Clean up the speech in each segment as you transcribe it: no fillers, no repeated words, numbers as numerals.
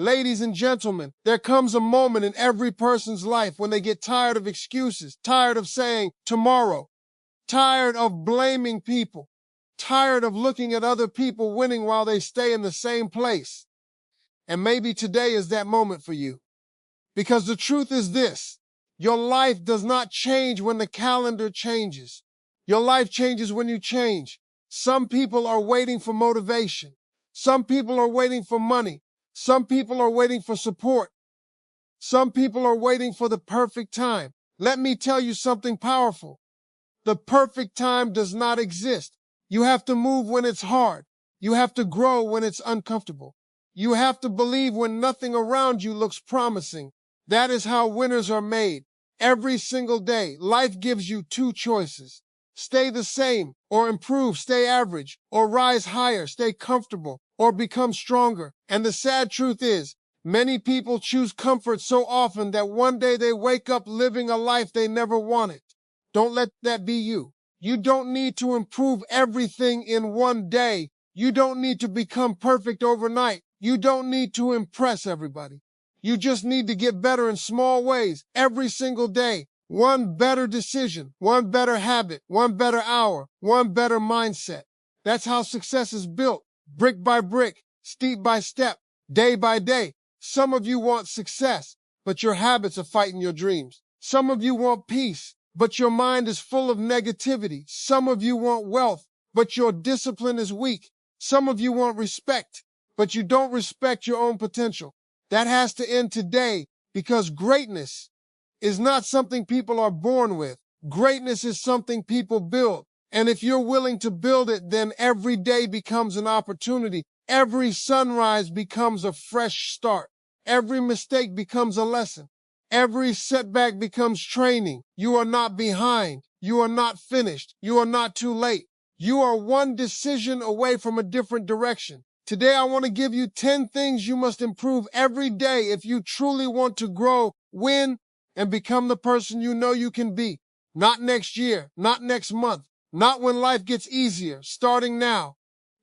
Ladies and gentlemen, there comes a moment in every person's life when they get tired of excuses, tired of saying tomorrow, tired of blaming people, tired of looking at other people winning while they stay in the same place. And maybe today is that moment for you. Because the truth is this, your life does not change when the calendar changes. Your life changes when you change. Some people are waiting for motivation. Some people are waiting for money. Some people are waiting for support. Some people are waiting for the perfect time. Let me tell you something powerful. The perfect time does not exist. You have to move when it's hard. You have to grow when it's uncomfortable. You have to believe when nothing around you looks promising. That is how winners are made. Every single day, life gives you two choices. Stay the same or improve, stay average, or rise higher, stay comfortable, or become stronger. And the sad truth is, many people choose comfort so often that one day they wake up living a life they never wanted. Don't let that be you. You don't need to improve everything in one day. You don't need to become perfect overnight. You don't need to impress everybody. You just need to get better in small ways every single day. One better decision, one better habit, one better hour, one better mindset. That's how success is built, brick by brick, step by step, day by day. Some of you want success, but your habits are fighting your dreams. Some of you want peace, but your mind is full of negativity. Some of you want wealth, but your discipline is weak. Some of you want respect, but you don't respect your own potential. That has to end today, because greatness is not something people are born with. Greatness is something people build. And if you're willing to build it, then every day becomes an opportunity. Every sunrise becomes a fresh start. Every mistake becomes a lesson. Every setback becomes training. You are not behind. You are not finished. You are not too late. You are one decision away from a different direction. Today, I want to give you 10 things you must improve every day if you truly want to grow, win, and become the person you know you can be. Not next year, not next month, not when life gets easier, starting now.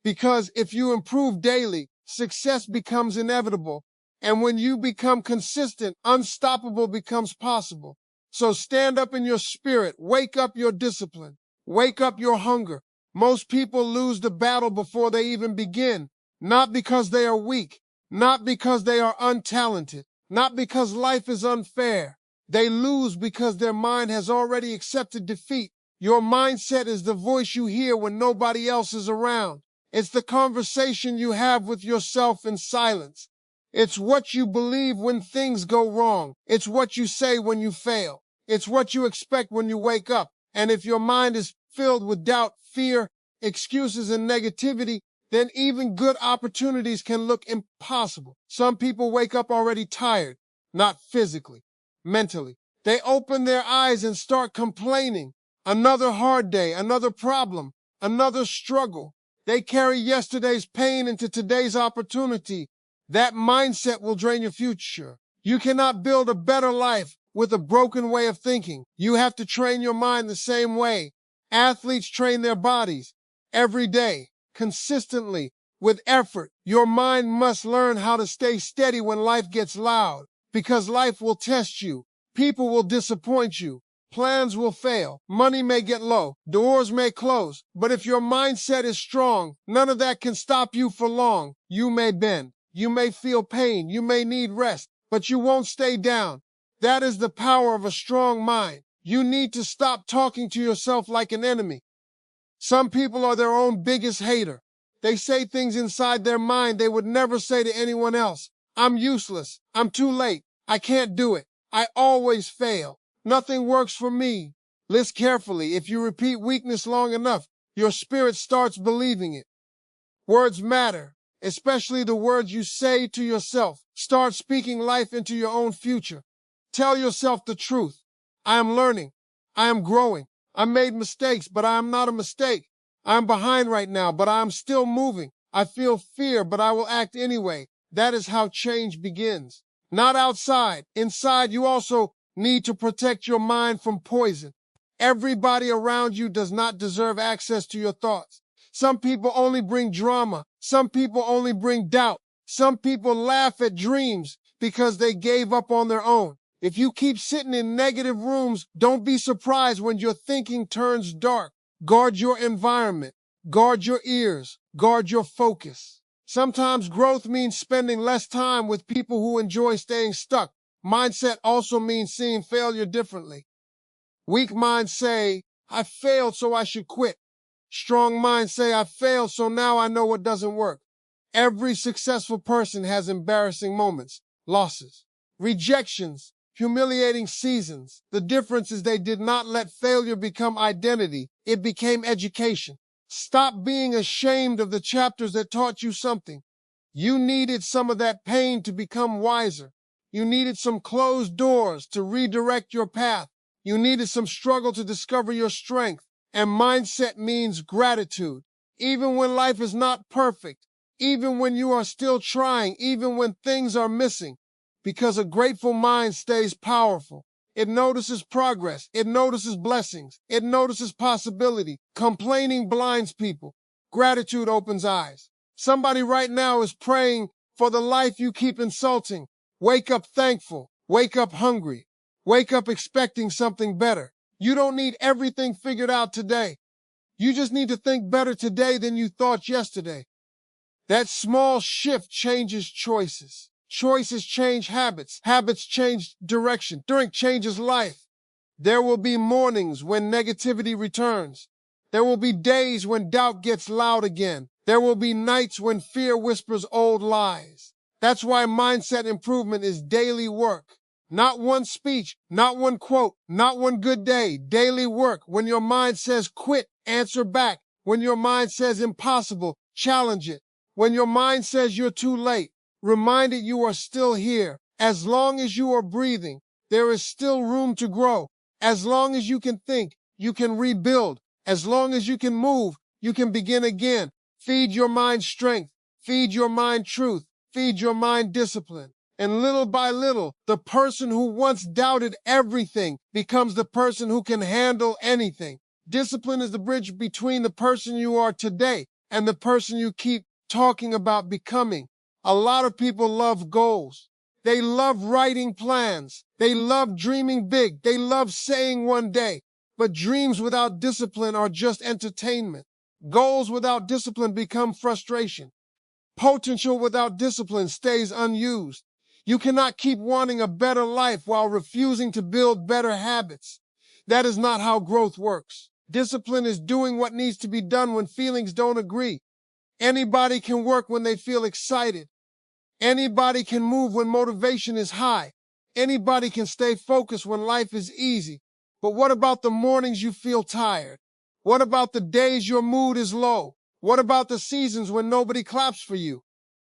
Because if you improve daily, success becomes inevitable. And when you become consistent, unstoppable becomes possible. So stand up in your spirit, wake up your discipline, wake up your hunger. Most people lose the battle before they even begin. Not because they are weak, not because they are untalented, not because life is unfair. They lose because their mind has already accepted defeat. Your mindset is the voice you hear when nobody else is around. It's the conversation you have with yourself in silence. It's what you believe when things go wrong. It's what you say when you fail. It's what you expect when you wake up. And if your mind is filled with doubt, fear, excuses, and negativity, then even good opportunities can look impossible. Some people wake up already tired, not physically, mentally. They open their eyes and start complaining. Another hard day, another problem, another struggle. They carry yesterday's pain into today's opportunity. That mindset will drain your future. You cannot build a better life with a broken way of thinking. You have to train your mind the same way. Athletes train their bodies every day, consistently, with effort. Your mind must learn how to stay steady when life gets loud, because life will test you. People will disappoint you. Plans will fail. Money may get low. Doors may close. But if your mindset is strong, none of that can stop you for long. You may bend. You may feel pain. You may need rest, but you won't stay down. That is the power of a strong mind. You need to stop talking to yourself like an enemy. Some people are their own biggest hater. They say things inside their mind they would never say to anyone else. I'm useless. I'm too late. I can't do it. I always fail. Nothing works for me. Listen carefully. If you repeat weakness long enough, your spirit starts believing it. Words matter, especially the words you say to yourself. Start speaking life into your own future. Tell yourself the truth. I am learning. I am growing. I made mistakes, but I am not a mistake. I am behind right now, but I am still moving. I feel fear, but I will act anyway. That is how change begins. Not outside. Inside, you also need to protect your mind from poison. Everybody around you does not deserve access to your thoughts. Some people only bring drama. Some people only bring doubt. Some people laugh at dreams because they gave up on their own. If you keep sitting in negative rooms, don't be surprised when your thinking turns dark. Guard your environment. Guard your ears. Guard your focus. Sometimes growth means spending less time with people who enjoy staying stuck. Mindset also means seeing failure differently. Weak minds say, I failed, so I should quit. Strong minds say, I failed, so now I know what doesn't work. Every successful person has embarrassing moments, losses, rejections, humiliating seasons. The difference is they did not let failure become identity. It became education. Stop being ashamed of the chapters that taught you something. You needed some of that pain to become wiser. You needed some closed doors to redirect your path. You needed some struggle to discover your strength. And mindset means gratitude. Even when life is not perfect, even when you are still trying, even when things are missing, because a grateful mind stays powerful. It notices progress. It notices blessings. It notices possibility. Complaining blinds people. Gratitude opens eyes. Somebody right now is praying for the life you keep insulting. Wake up thankful. Wake up hungry. Wake up expecting something better. You don't need everything figured out today. You just need to think better today than you thought yesterday. That small shift changes choices. Choices change habits. Habits change direction. Drink changes life. There will be mornings when negativity returns. There will be days when doubt gets loud again. There will be nights when fear whispers old lies. That's why mindset improvement is daily work. Not one speech, not one quote, not one good day. Daily work. When your mind says quit, answer back. When your mind says impossible, challenge it. When your mind says you're too late, remind it you are still here. As long as you are breathing, there is still room to grow. As long as you can think, you can rebuild. As long as you can move, you can begin again. Feed your mind strength. Feed your mind truth. Feed your mind discipline. And little by little, the person who once doubted everything becomes the person who can handle anything. Discipline is the bridge between the person you are today and the person you keep talking about becoming. A lot of people love goals. They love writing plans. They love dreaming big. They love saying one day. But dreams without discipline are just entertainment. Goals without discipline become frustration. Potential without discipline stays unused. You cannot keep wanting a better life while refusing to build better habits. That is not how growth works. Discipline is doing what needs to be done when feelings don't agree. Anybody can work when they feel excited. Anybody can move when motivation is high. Anybody can stay focused when life is easy. But what about the mornings you feel tired? What about the days your mood is low? What about the seasons when nobody claps for you?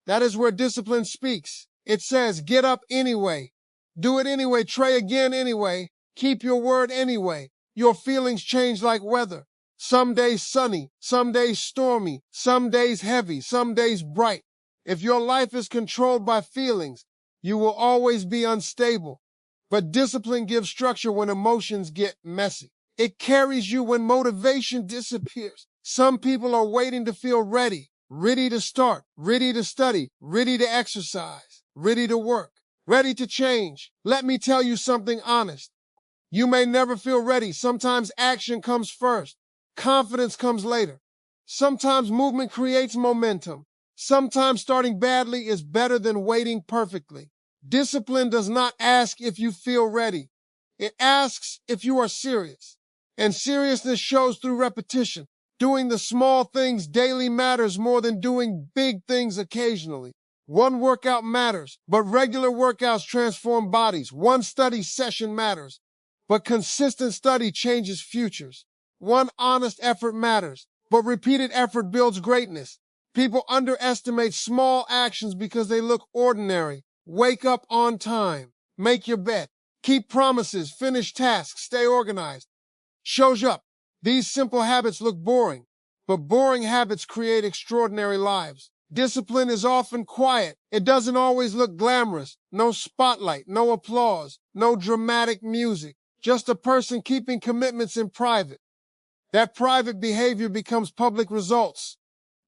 That is where discipline speaks. It says, get up anyway. Do it anyway. Try again anyway. Keep your word anyway. Your feelings change like weather. Some days sunny, some days stormy, some days heavy, some days bright. If your life is controlled by feelings, you will always be unstable. But discipline gives structure when emotions get messy. It carries you when motivation disappears. Some people are waiting to feel ready to start, ready to study, ready to exercise, ready to work, ready to change. Let me tell you something honest. You may never feel ready. Sometimes action comes first. Confidence comes later. Sometimes movement creates momentum. Sometimes starting badly is better than waiting perfectly. Discipline does not ask if you feel ready. It asks if you are serious. And seriousness shows through repetition. Doing the small things daily matters more than doing big things occasionally. One workout matters, but regular workouts transform bodies. One study session matters, but consistent study changes futures. One honest effort matters, but repeated effort builds greatness. People underestimate small actions because they look ordinary. Wake up on time. Make your bed. Keep promises. Finish tasks. Stay organized. Shows up. These simple habits look boring, but boring habits create extraordinary lives. Discipline is often quiet. It doesn't always look glamorous. No spotlight, no applause, no dramatic music. Just a person keeping commitments in private. That private behavior becomes public results.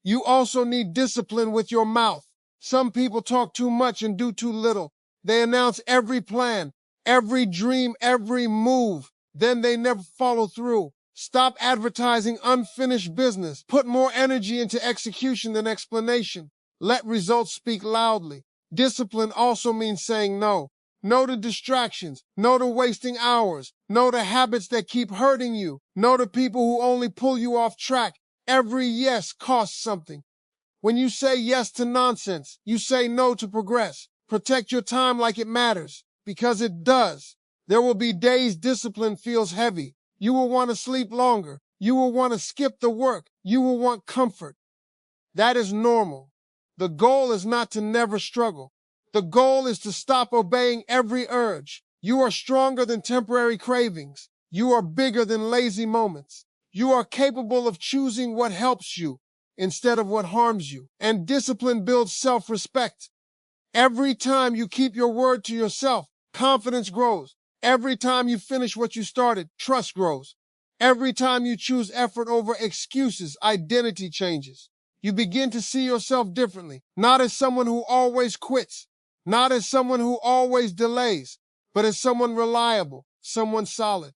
You also need discipline with your mouth. Some people talk too much and do too little. They announce every plan, every dream, every move. Then they never follow through. Stop advertising unfinished business. Put more energy into execution than explanation. Let results speak loudly. Discipline also means saying no. No to distractions. No to wasting hours. No to habits that keep hurting you. No to people who only pull you off track. Every yes costs something. When you say yes to nonsense, you say no to progress. Protect your time like it matters, because it does. There will be days discipline feels heavy. You will want to sleep longer. You will want to skip the work. You will want comfort. That is normal. The goal is not to never struggle. The goal is to stop obeying every urge. You are stronger than temporary cravings. You are bigger than lazy moments. You are capable of choosing what helps you instead of what harms you. And discipline builds self-respect. Every time you keep your word to yourself, confidence grows. Every time you finish what you started, trust grows. Every time you choose effort over excuses, identity changes. You begin to see yourself differently, not as someone who always quits, not as someone who always delays, but as someone reliable, someone solid,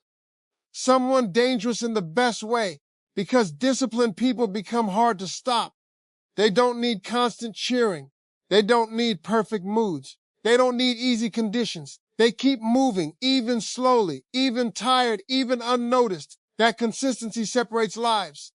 someone dangerous in the best way, because disciplined people become hard to stop. They don't need constant cheering. They don't need perfect moods. They don't need easy conditions. They keep moving, even slowly, even tired, even unnoticed. That consistency separates lives.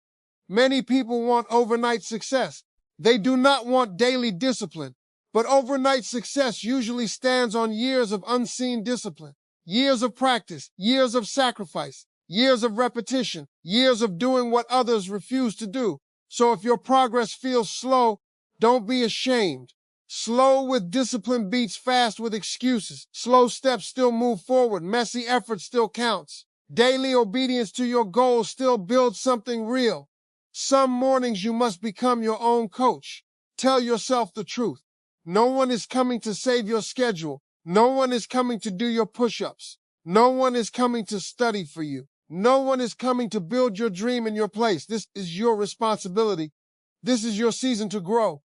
Many people want overnight success. They do not want daily discipline. But overnight success usually stands on years of unseen discipline, years of practice, years of sacrifice, years of repetition, years of doing what others refuse to do. So if your progress feels slow, don't be ashamed. Slow with discipline beats fast with excuses. Slow steps still move forward. Messy effort still counts. Daily obedience to your goals still builds something real. Some mornings you must become your own coach. Tell yourself the truth. No one is coming to save your schedule. No one is coming to do your push-ups. No one is coming to study for you. No one is coming to build your dream in your place. This is your responsibility. This is your season to grow.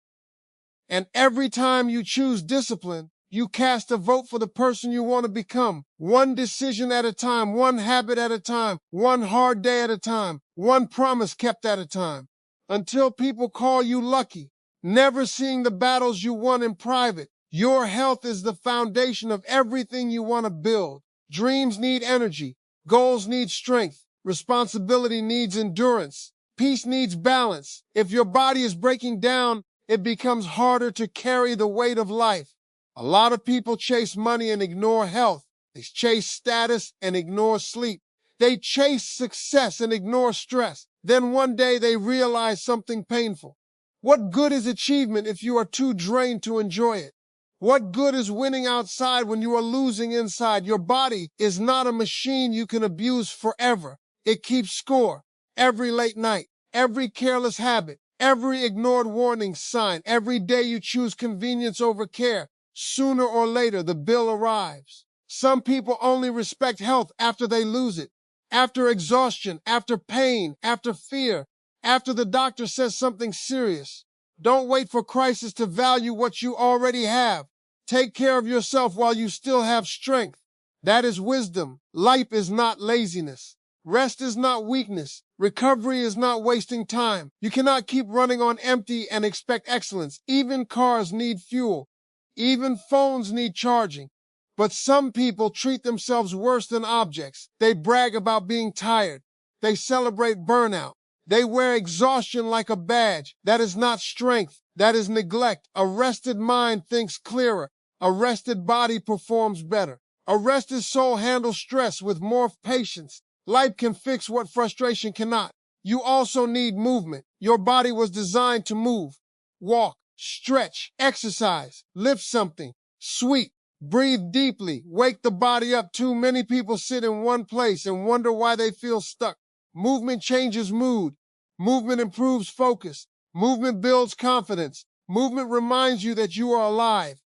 And every time you choose discipline, you cast a vote for the person you want to become. One decision at a time, one habit at a time, one hard day at a time, one promise kept at a time. Until people call you lucky, never seeing the battles you won in private. Your health is the foundation of everything you want to build. Dreams need energy. Goals need strength. Responsibility needs endurance. Peace needs balance. If your body is breaking down, it becomes harder to carry the weight of life. A lot of people chase money and ignore health. They chase status and ignore sleep. They chase success and ignore stress. Then one day they realize something painful. What good is achievement if you are too drained to enjoy it? What good is winning outside when you are losing inside? Your body is not a machine you can abuse forever. It keeps score. Every late night, every careless habit, every ignored warning sign, every day you choose convenience over care, sooner or later the bill arrives. Some people only respect health after they lose it, after exhaustion, after pain, after fear, after the doctor says something serious. Don't wait for crisis to value what you already have. Take care of yourself while you still have strength. That is wisdom. Life is not laziness. Rest is not weakness. Recovery is not wasting time. You cannot keep running on empty and expect excellence. Even cars need fuel. Even phones need charging. But some people treat themselves worse than objects. They brag about being tired. They celebrate burnout. They wear exhaustion like a badge. That is not strength. That is neglect. A rested mind thinks clearer. A rested body performs better. A rested soul handles stress with more patience. Life can fix what frustration cannot. You also need movement. Your body was designed to move. Walk, stretch, exercise, lift something, sweep, breathe deeply, wake the body up. Too many people sit in one place and wonder why they feel stuck. Movement changes mood. Movement improves focus. Movement builds confidence. Movement reminds you that you are alive.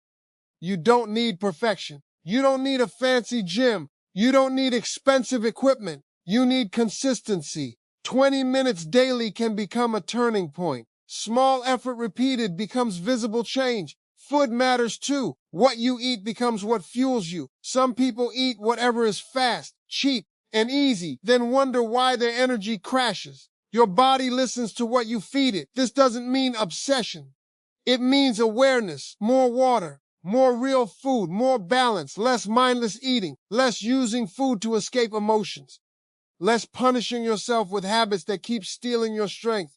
You don't need perfection. You don't need a fancy gym. You don't need expensive equipment. You need consistency. 20 minutes daily can become a turning point. Small effort repeated becomes visible change. Food matters too. What you eat becomes what fuels you. Some people eat whatever is fast, cheap, and easy, then wonder why their energy crashes. Your body listens to what you feed it. This doesn't mean obsession. It means awareness, more water, more real food, more balance, less mindless eating, less using food to escape emotions, less punishing yourself with habits that keep stealing your strength.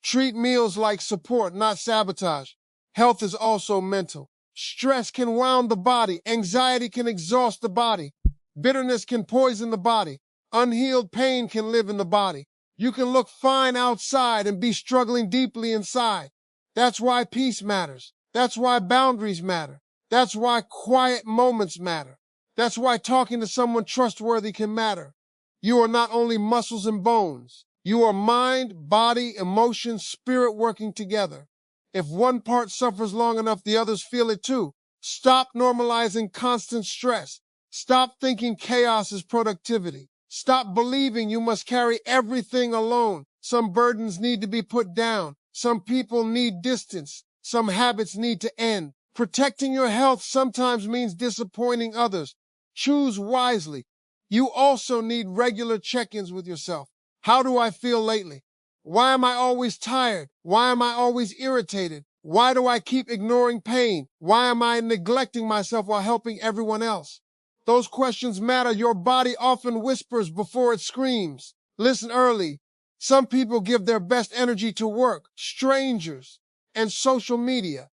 Treat meals like support, not sabotage. Health is also mental. Stress can wound the body. Anxiety can exhaust the body. Bitterness can poison the body. Unhealed pain can live in the body. You can look fine outside and be struggling deeply inside. That's why peace matters. That's why boundaries matter. That's why quiet moments matter. That's why talking to someone trustworthy can matter. You are not only muscles and bones. You are mind, body, emotion, spirit working together. If one part suffers long enough, the others feel it too. Stop normalizing constant stress. Stop thinking chaos is productivity. Stop believing you must carry everything alone. Some burdens need to be put down. Some people need distance. Some habits need to end. Protecting your health sometimes means disappointing others. Choose wisely. You also need regular check-ins with yourself. How do I feel lately? Why am I always tired? Why am I always irritated? Why do I keep ignoring pain? Why am I neglecting myself while helping everyone else? Those questions matter. Your body often whispers before it screams. Listen early. Some people give their best energy to work, strangers, and social media.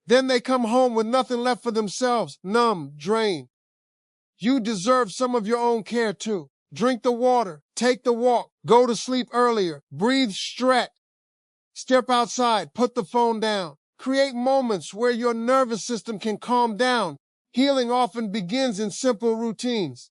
Then they come home with nothing left for themselves, numb, drained. You deserve some of your own care too. Drink the water, take the walk, go to sleep earlier, breathe, stretch, step outside, put the phone down. Create moments where your nervous system can calm down. Healing often begins in simple routines.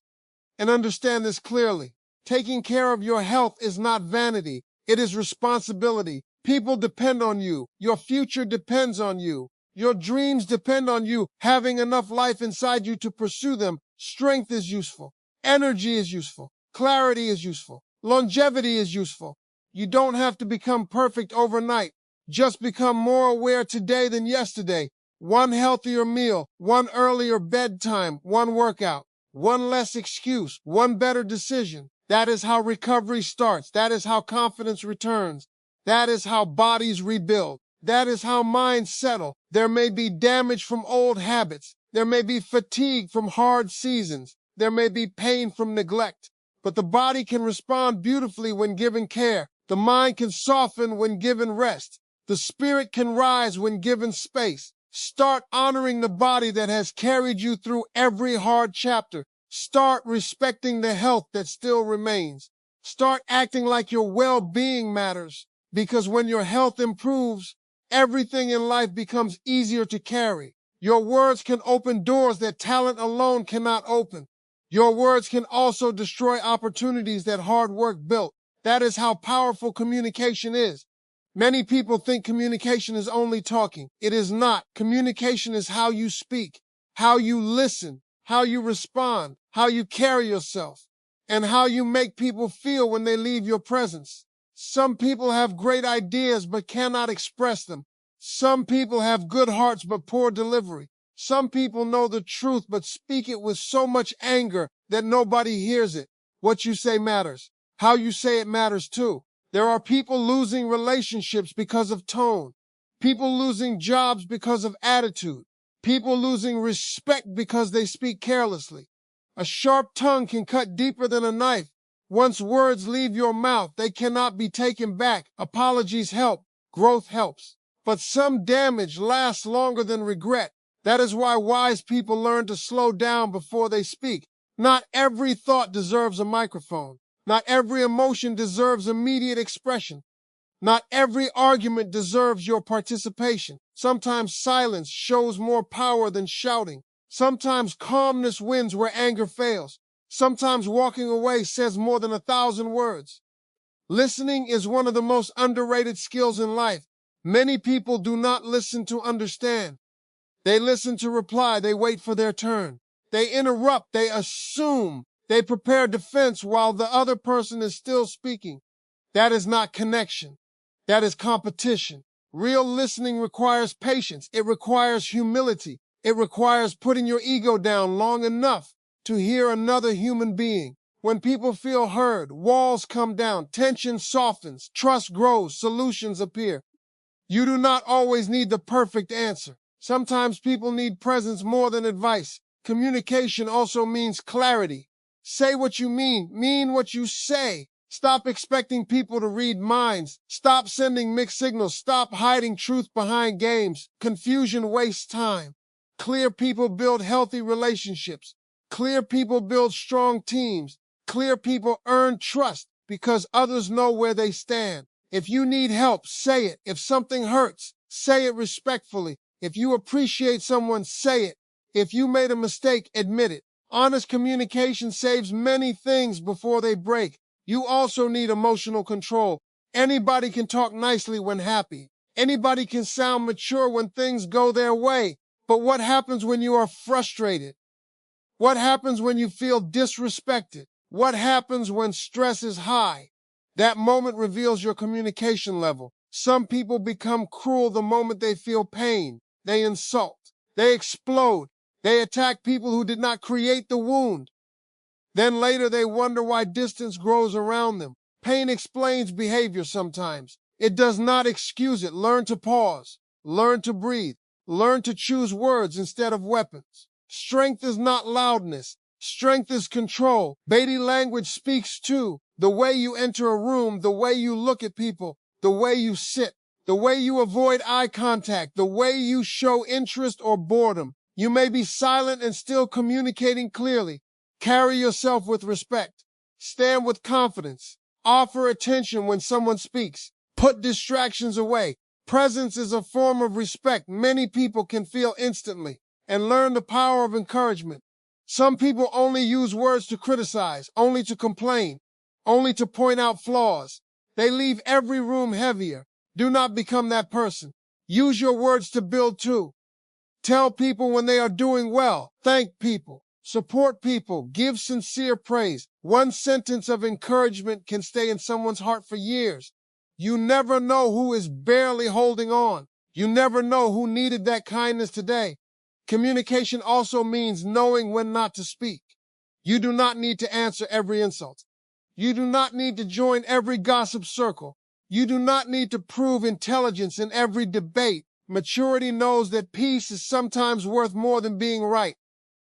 And understand this clearly. Taking care of your health is not vanity. It is responsibility. People depend on you. Your future depends on you. Your dreams depend on you having enough life inside you to pursue them. Strength is useful. Energy is useful. Clarity is useful. Longevity is useful. You don't have to become perfect overnight. Just become more aware today than yesterday. One healthier meal, one earlier bedtime, one workout, one less excuse, one better decision. That is how recovery starts. That is how confidence returns. That is how bodies rebuild. That is how minds settle. There may be damage from old habits. There may be fatigue from hard seasons. There may be pain from neglect. But the body can respond beautifully when given care. The mind can soften when given rest. The spirit can rise when given space. Start honoring the body that has carried you through every hard chapter. Start respecting the health that still remains. Start acting like your well-being matters, because when your health improves, everything in life becomes easier to carry. Your words can open doors that talent alone cannot open. Your words can also destroy opportunities that hard work built. That is how powerful communication is. Many people think communication is only talking. It is not. Communication is how you speak, how you listen, how you respond, how you carry yourself, and how you make people feel when they leave your presence. Some people have great ideas but cannot express them. Some people have good hearts but poor delivery. Some people know the truth but speak it with so much anger that nobody hears it. What you say matters. How you say it matters too. There are people losing relationships because of tone. People losing jobs because of attitude. People losing respect because they speak carelessly. A sharp tongue can cut deeper than a knife. Once words leave your mouth, they cannot be taken back. Apologies help. Growth helps. But some damage lasts longer than regret. That is why wise people learn to slow down before they speak. Not every thought deserves a microphone. Not every emotion deserves immediate expression. Not every argument deserves your participation. Sometimes silence shows more power than shouting. Sometimes calmness wins where anger fails. Sometimes walking away says more than 1,000 words. Listening is one of the most underrated skills in life. Many people do not listen to understand. They listen to reply. They wait for their turn. They interrupt. They assume. They prepare defense while the other person is still speaking. That is not connection. That is competition. Real listening requires patience. It requires humility. It requires putting your ego down long enough to hear another human being. When people feel heard, walls come down, tension softens, trust grows, solutions appear. You do not always need the perfect answer. Sometimes people need presence more than advice. Communication also means clarity. Say what you mean what you say. Stop expecting people to read minds. Stop sending mixed signals. Stop hiding truth behind games. Confusion wastes time. Clear people build healthy relationships. Clear people build strong teams. Clear people earn trust because others know where they stand. If you need help, say it. If something hurts, say it respectfully. If you appreciate someone, say it. If you made a mistake, admit it. Honest communication saves many things before they break. You also need emotional control. Anybody can talk nicely when happy. Anybody can sound mature when things go their way. But what happens when you are frustrated? What happens when you feel disrespected? What happens when stress is high? That moment reveals your communication level. Some people become cruel the moment they feel pain. They insult. They explode. They attack people who did not create the wound. Then later they wonder why distance grows around them. Pain explains behavior sometimes. It does not excuse it. Learn to pause. Learn to breathe. Learn to choose words instead of weapons. Strength is not loudness. Strength is control. Body language speaks too. The way you enter a room, the way you look at people, the way you sit, the way you avoid eye contact, the way you show interest or boredom. You may be silent and still communicating clearly. Carry yourself with respect. Stand with confidence. Offer attention when someone speaks. Put distractions away. Presence is a form of respect many people can feel instantly. And learn the power of encouragement. Some people only use words to criticize, only to complain, only to point out flaws. They leave every room heavier. Do not become that person. Use your words to build too. Tell people when they are doing well. Thank people. Support people. Give sincere praise. One sentence of encouragement can stay in someone's heart for years. You never know who is barely holding on. You never know who needed that kindness today. Communication also means knowing when not to speak. You do not need to answer every insult. You do not need to join every gossip circle. You do not need to prove intelligence in every debate. Maturity knows that peace is sometimes worth more than being right.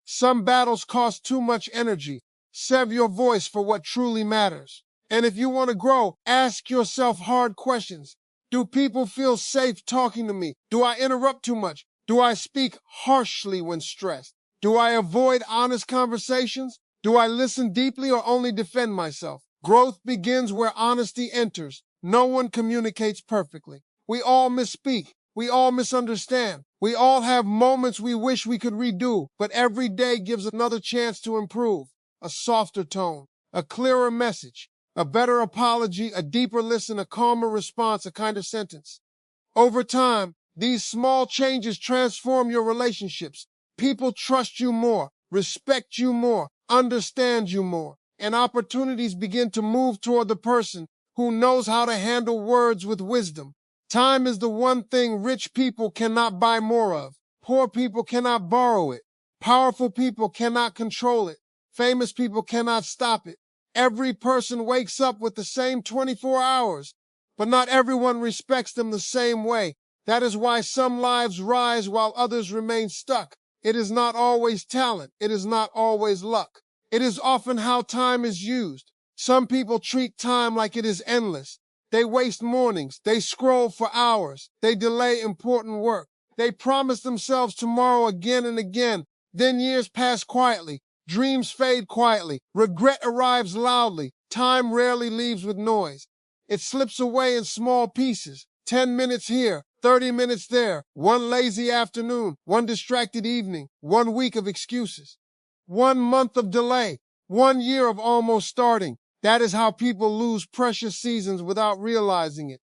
Some battles cost too much energy. Save your voice for what truly matters. And if you want to grow, ask yourself hard questions. Do people feel safe talking to me? Do I interrupt too much? Do I speak harshly when stressed? Do I avoid honest conversations? Do I listen deeply or only defend myself? Growth begins where honesty enters. No one communicates perfectly. We all misspeak. We all misunderstand. We all have moments we wish we could redo, but every day gives another chance to improve. A softer tone, a clearer message, a better apology, a deeper listen, a calmer response, a kinder sentence. Over time, these small changes transform your relationships. People trust you more, respect you more, understand you more, and opportunities begin to move toward the person who knows how to handle words with wisdom. Time is the one thing rich people cannot buy more of. Poor people cannot borrow it. Powerful people cannot control it. Famous people cannot stop it. Every person wakes up with the same 24 hours, but not everyone respects them the same way. That is why some lives rise while others remain stuck. It is not always talent. It is not always luck. It is often how time is used. Some people treat time like it is endless. They waste mornings. They scroll for hours. They delay important work. They promise themselves tomorrow again and again. Then years pass quietly. Dreams fade quietly. Regret arrives loudly. Time rarely leaves with noise. It slips away in small pieces. 10 minutes here, 30 minutes there. One lazy afternoon, one distracted evening, 1 week of excuses. 1 month of delay, 1 year of almost starting. That is how people lose precious seasons without realizing it.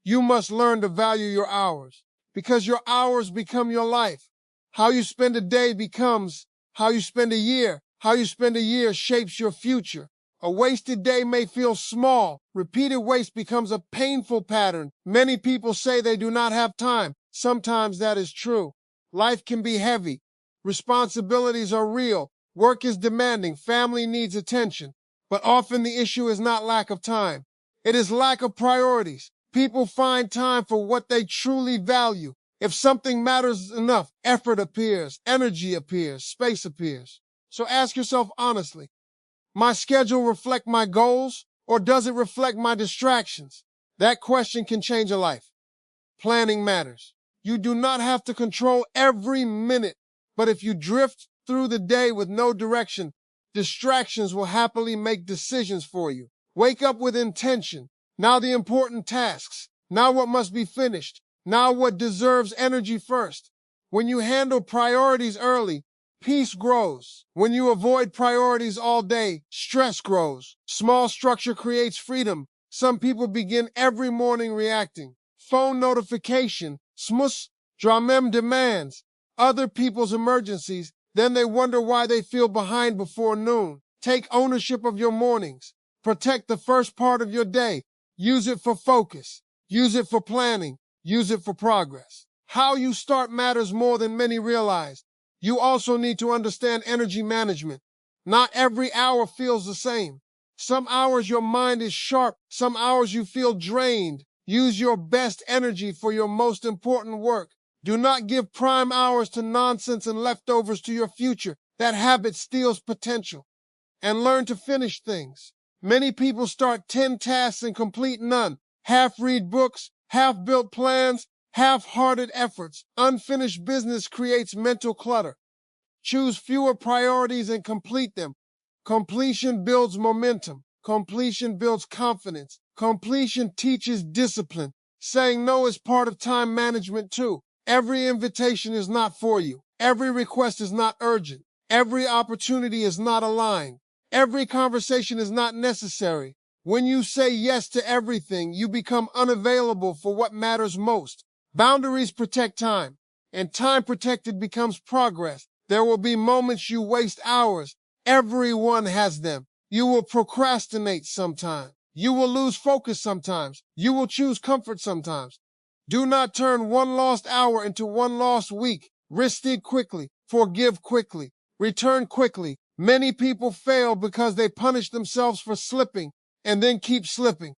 You must learn to value your hours because your hours become your life. How you spend a day becomes how you spend a year. How you spend a year shapes your future. A wasted day may feel small. Repeated waste becomes a painful pattern. Many people say they do not have time. Sometimes that is true. Life can be heavy. Responsibilities are real. Work is demanding. Family needs attention. But often the issue is not lack of time. It is lack of priorities. People find time for what they truly value. If something matters enough, effort appears, energy appears, space appears. So ask yourself honestly, my schedule reflect my goals, or does it reflect my distractions? That question can change a life. Planning matters. You do not have to control every minute, but if you drift through the day with no direction, distractions will happily make decisions for you. Wake up with intention. Now the important tasks. Now what must be finished. Now what deserves energy first. When you handle priorities early, peace grows. When you avoid priorities all day, stress grows. Small structure creates freedom. Some people begin every morning reacting. Phone notification, smus, dramem demands, other people's emergencies, then they wonder why they feel behind before noon. Take ownership of your mornings. Protect the first part of your day. Use it for focus. Use it for planning. Use it for progress. How you start matters more than many realize. You also need to understand energy management. Not every hour feels the same. Some hours your mind is sharp. Some hours you feel drained. Use your best energy for your most important work. Do not give prime hours to nonsense and leftovers to your future. That habit steals potential. And learn to finish things. Many people start 10 tasks and complete none. Half-read books, half-built plans, half-hearted efforts. Unfinished business creates mental clutter. Choose fewer priorities and complete them. Completion builds momentum. Completion builds confidence. Completion teaches discipline. Saying no is part of time management too. Every invitation is not for you. Every request is not urgent. Every opportunity is not aligned. Every conversation is not necessary. When you say yes to everything, you become unavailable for what matters most. Boundaries protect time, and time protected becomes progress. There will be moments you waste hours. Everyone has them. You will procrastinate sometimes. You will lose focus sometimes. You will choose comfort sometimes. Do not turn one lost hour into one lost week. Risk it quickly. Forgive quickly. Return quickly. Many people fail because they punish themselves for slipping and then keep slipping.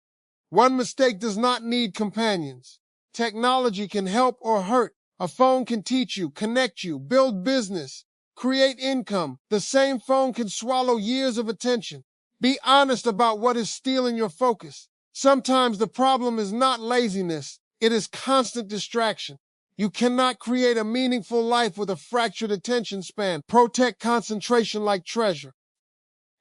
One mistake does not need companions. Technology can help or hurt. A phone can teach you, connect you, build business, create income. The same phone can swallow years of attention. Be honest about what is stealing your focus. Sometimes the problem is not laziness. It is constant distraction. You cannot create a meaningful life with a fractured attention span. Protect concentration like treasure.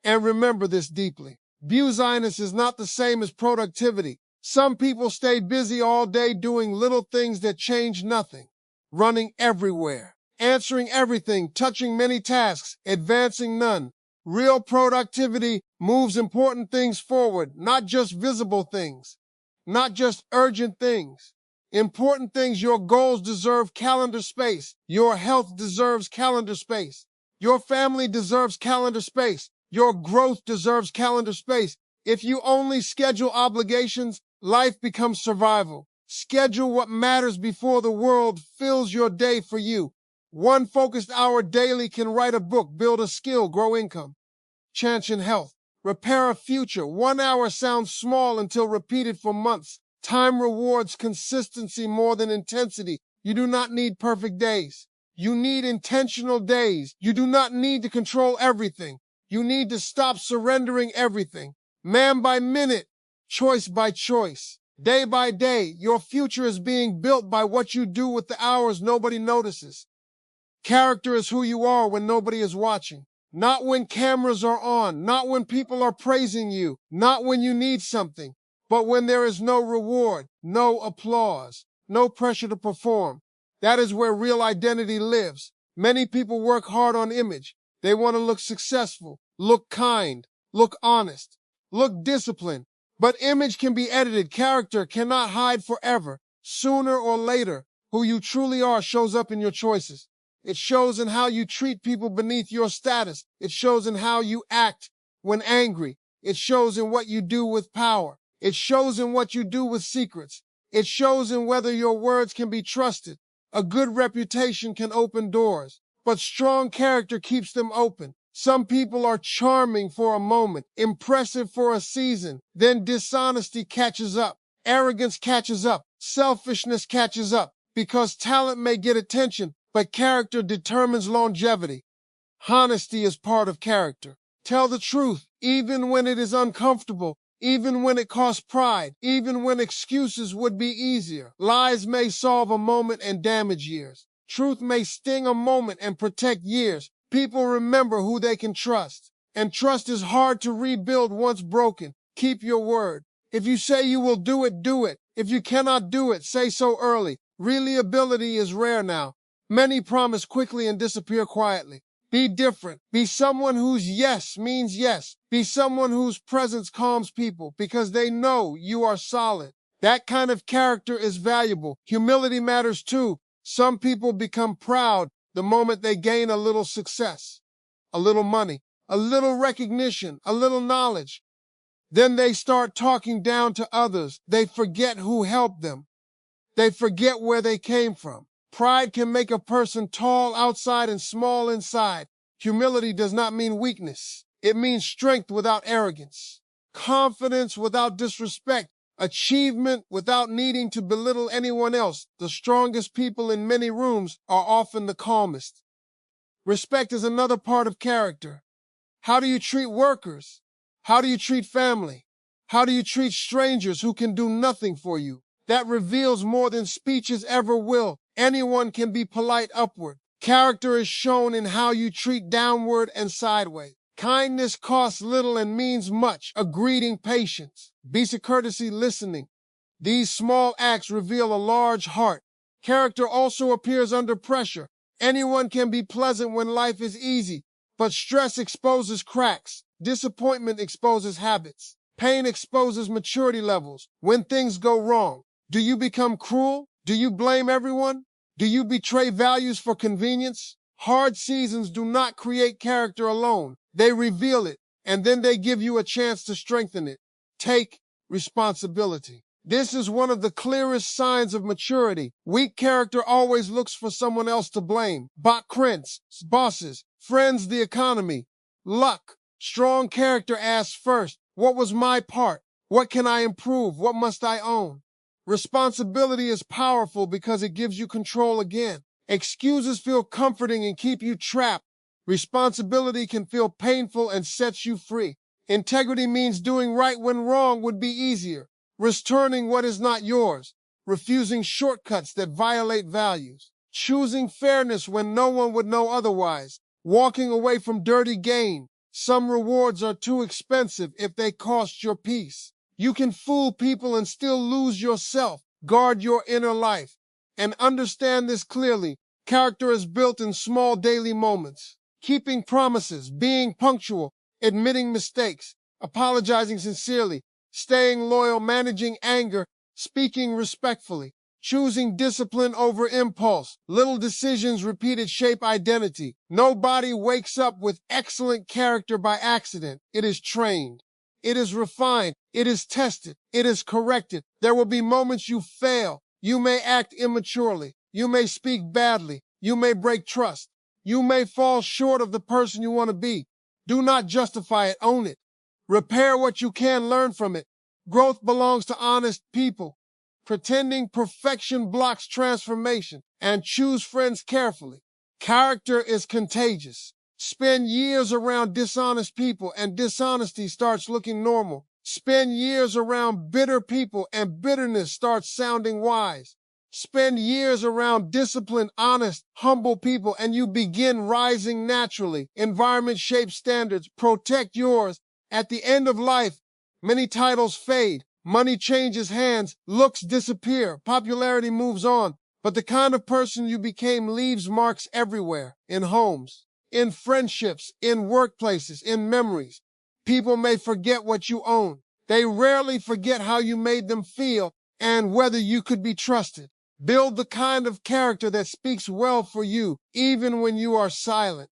And remember this deeply. Busyness is not the same as productivity. Some people stay busy all day doing little things that change nothing. Running everywhere, answering everything, touching many tasks, advancing none. Real productivity moves important things forward, not just visible things, not just urgent things. Important things, your goals deserve calendar space. Your health deserves calendar space. Your family deserves calendar space. Your growth deserves calendar space. If you only schedule obligations, life becomes survival. Schedule what matters before the world fills your day for you. One focused hour daily can write a book, build a skill, grow income, champion health, repair a future. 1 hour sounds small until repeated for months. Time rewards consistency more than intensity. You do not need perfect days. You need intentional days. You do not need to control everything. You need to stop surrendering everything. Man by minute, choice by choice, day by day, your future is being built by what you do with the hours nobody notices. Character is who you are when nobody is watching. Not when cameras are on, not when people are praising you, not when you need something, but when there is no reward, no applause, no pressure to perform. That is where real identity lives. Many people work hard on image. They want to look successful, look kind, look honest, look disciplined. But image can be edited. Character cannot hide forever. Sooner or later, who you truly are shows up in your choices. It shows in how you treat people beneath your status. It shows in how you act when angry. It shows in what you do with power. It shows in what you do with secrets. It shows in whether your words can be trusted. A good reputation can open doors, but strong character keeps them open. Some people are charming for a moment, impressive for a season, then dishonesty catches up, arrogance catches up, selfishness catches up, because talent may get attention, but character determines longevity. Honesty is part of character. Tell the truth, even when it is uncomfortable, even when it costs pride, even when excuses would be easier. Lies may solve a moment and damage years. Truth may sting a moment and protect years. People remember who they can trust. And trust is hard to rebuild once broken. Keep your word. If you say you will do it, do it. If you cannot do it, say so early. Reliability is rare now. Many promise quickly and disappear quietly. Be different. Be someone whose yes means yes. Be someone whose presence calms people because they know you are solid. That kind of character is valuable. Humility matters too. Some people become proud the moment they gain a little success, a little money, a little recognition, a little knowledge. Then they start talking down to others. They forget who helped them. They forget where they came from. Pride can make a person tall outside and small inside. Humility does not mean weakness. It means strength without arrogance, confidence without disrespect, achievement without needing to belittle anyone else. The strongest people in many rooms are often the calmest. Respect is another part of character. How do you treat workers? How do you treat family? How do you treat strangers who can do nothing for you? That reveals more than speeches ever will. Anyone can be polite upward. Character is shown in how you treat downward and sideways. Kindness costs little and means much. A greeting, patience. Basic courtesy, listening. These small acts reveal a large heart. Character also appears under pressure. Anyone can be pleasant when life is easy, but stress exposes cracks. Disappointment exposes habits. Pain exposes maturity levels. When things go wrong, do you become cruel? Do you blame everyone? Do you betray values for convenience? Hard seasons do not create character alone. They reveal it, and then they give you a chance to strengthen it. Take responsibility. This is one of the clearest signs of maturity. Weak character always looks for someone else to blame. Bosses, friends, the economy, luck. Strong character asks first, what was my part? What can I improve? What must I own? Responsibility is powerful because it gives you control again. Excuses feel comforting and keep you trapped. Responsibility can feel painful and sets you free. Integrity means doing right when wrong would be easier. Returning what is not yours. Refusing shortcuts that violate values. Choosing fairness when no one would know otherwise. Walking away from dirty gain. Some rewards are too expensive if they cost your peace. You can fool people and still lose yourself. Guard your inner life. And understand this clearly. Character is built in small daily moments. Keeping promises, being punctual, admitting mistakes, apologizing sincerely, staying loyal, managing anger, speaking respectfully, choosing discipline over impulse. Little decisions repeated shape identity. Nobody wakes up with excellent character by accident. It is trained. It is refined. It is tested. It is corrected. There will be moments you fail. You may act immaturely. You may speak badly. You may break trust. You may fall short of the person you want to be. Do not justify it. Own it. Repair what you can. Learn from it. Growth belongs to honest people. Pretending perfection blocks transformation. And choose friends carefully. Character is contagious. Spend years around dishonest people and dishonesty starts looking normal. Spend years around bitter people and bitterness starts sounding wise. Spend years around disciplined, honest, humble people and you begin rising naturally. Environment shapes standards. Protect yours. At the end of life, many titles fade. Money changes hands. Looks disappear. Popularity moves on. But the kind of person you became leaves marks everywhere. In homes, in friendships, in workplaces, in memories. People may forget what you own. They rarely forget how you made them feel and whether you could be trusted. Build the kind of character that speaks well for you, even when you are silent.